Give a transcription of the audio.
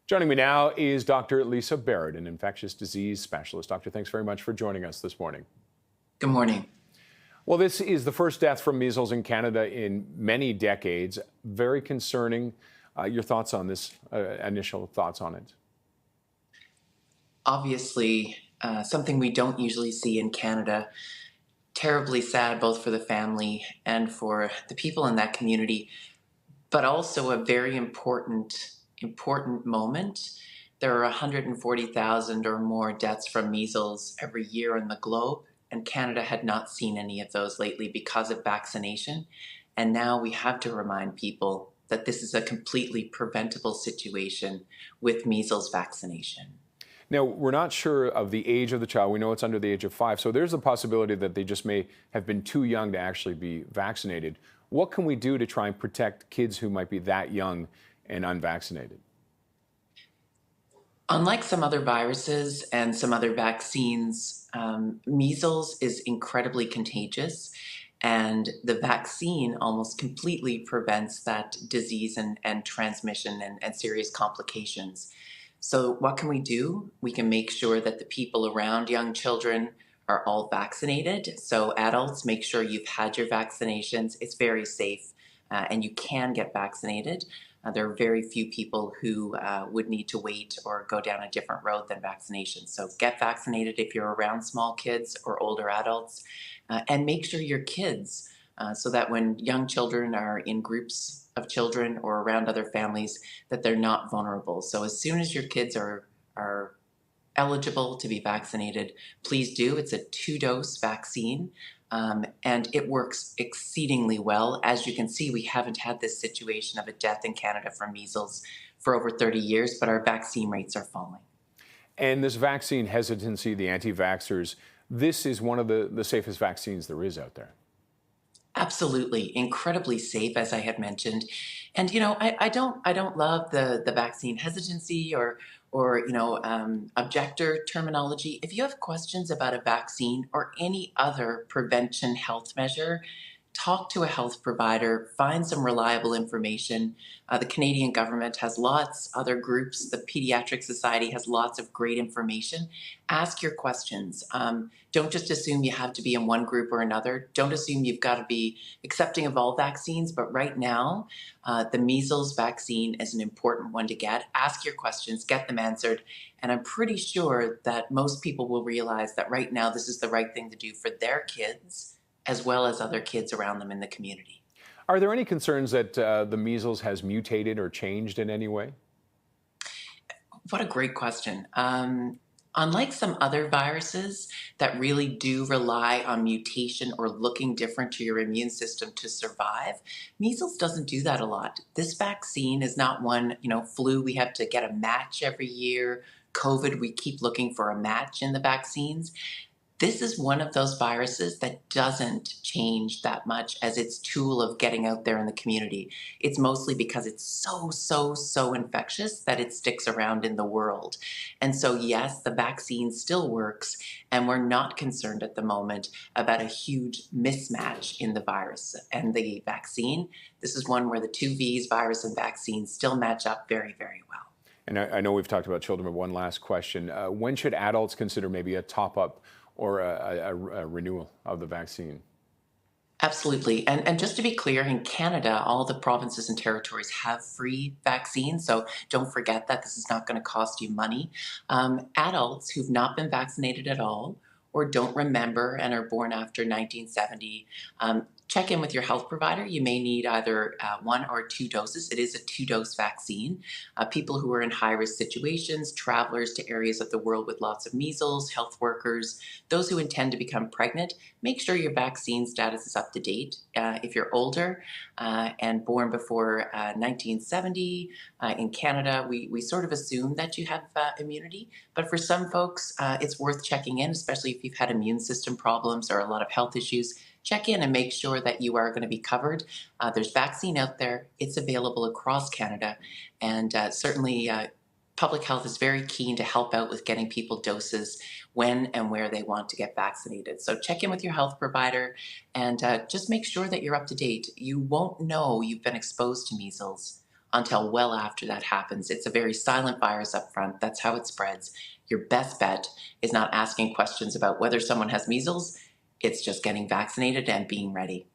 Joining me now is Dr. Lisa Barrett, an infectious disease specialist. Doctor, thanks very much for joining us this morning. Good morning. Well, this is the first death from measles in Canada in many decades. Very concerning. Your thoughts on this, initial thoughts on it? Obviously, something we don't usually see in Canada. Terribly sad both for the family and for the people in that community, but also a very important moment. There are 140,000 or more deaths from measles every year in the globe, and Canada had not seen any of those lately because of vaccination. And now we have to remind people that this is a completely preventable situation with measles vaccination. Now, we're not sure of the age of the child. We know it's under the age of 5. So there's a possibility that they just may have been too young to actually be vaccinated. What can we do to try and protect kids who might be that young and unvaccinated? Unlike some other viruses and some other vaccines, measles is incredibly contagious, and the vaccine almost completely prevents that disease and transmission and serious complications. So, what can we do? We can make sure that the people around young children are all vaccinated. So, adults, make sure you've had your vaccinations. It's very safe, and you can get vaccinated. There are very few people who would need to wait or go down a different road than vaccination. So get vaccinated if you're around small kids or older adults, and make sure your kids, so that when young children are in groups of children or around other families, that they're not vulnerable. So as soon as your kids are eligible to be vaccinated, please do. It's a 2-dose vaccine, and it works exceedingly well. As you can see, we haven't had this situation of a death in Canada from measles for over 30 years, but our vaccine rates are falling. And this vaccine hesitancy, the anti-vaxxers, this is one of the safest vaccines there is out there. Absolutely, incredibly safe, as I had mentioned, and I don't love the vaccine hesitancy or objector terminology. If you have questions about a vaccine or any other prevention health measure, talk to a health provider, find some reliable information. The Canadian government has lots, other groups, the Pediatric Society has lots of great information. Ask your questions. Don't just assume you have to be in one group or another. Don't assume you've got to be accepting of all vaccines, but right now, the measles vaccine is an important one to get. Ask your questions, get them answered, and I'm pretty sure that most people will realize that right now this is the right thing to do for their kids as well as other kids around them in the community. Are there any concerns that the measles has mutated or changed in any way? What a great question. Unlike some other viruses that really do rely on mutation or looking different to your immune system to survive, measles doesn't do that a lot. This vaccine is not one, flu, we have to get a match every year. COVID, we keep looking for a match in the vaccines. This is one of those viruses that doesn't change that much as its tool of getting out there in the community. It's mostly because it's so infectious that it sticks around in the world. And so, yes, the vaccine still works, and we're not concerned at the moment about a huge mismatch in the virus and the vaccine. This is one where the two V's, virus and vaccine, still match up very well. And I know we've talked about children, but one last question. When should adults consider maybe a top-up or a renewal of the vaccine? Absolutely. And just to be clear, in Canada, all the provinces and territories have free vaccines. So don't forget that this is not going to cost you money. Adults who've not been vaccinated at all or don't remember and are born after 1970, check in with your health provider. You may need either 1 or 2 doses. It is a 2-dose vaccine. People who are in high-risk situations, travelers to areas of the world with lots of measles, health workers, those who intend to become pregnant, make sure your vaccine status is up to date. If you're older and born before 1970, in Canada, we sort of assume that you have immunity. But for some folks, it's worth checking in, especially if you've had immune system problems or a lot of health issues. Check in and make sure that you are going to be covered. There's vaccine out there. It's available across Canada. And certainly public health is very keen to help out with getting people doses when and where they want to get vaccinated. So check in with your health provider and just make sure that you're up to date. You won't know you've been exposed to measles until well after that happens. It's a very silent virus up front. That's how it spreads. Your best bet is not asking questions about whether someone has measles. It's just getting vaccinated and being ready.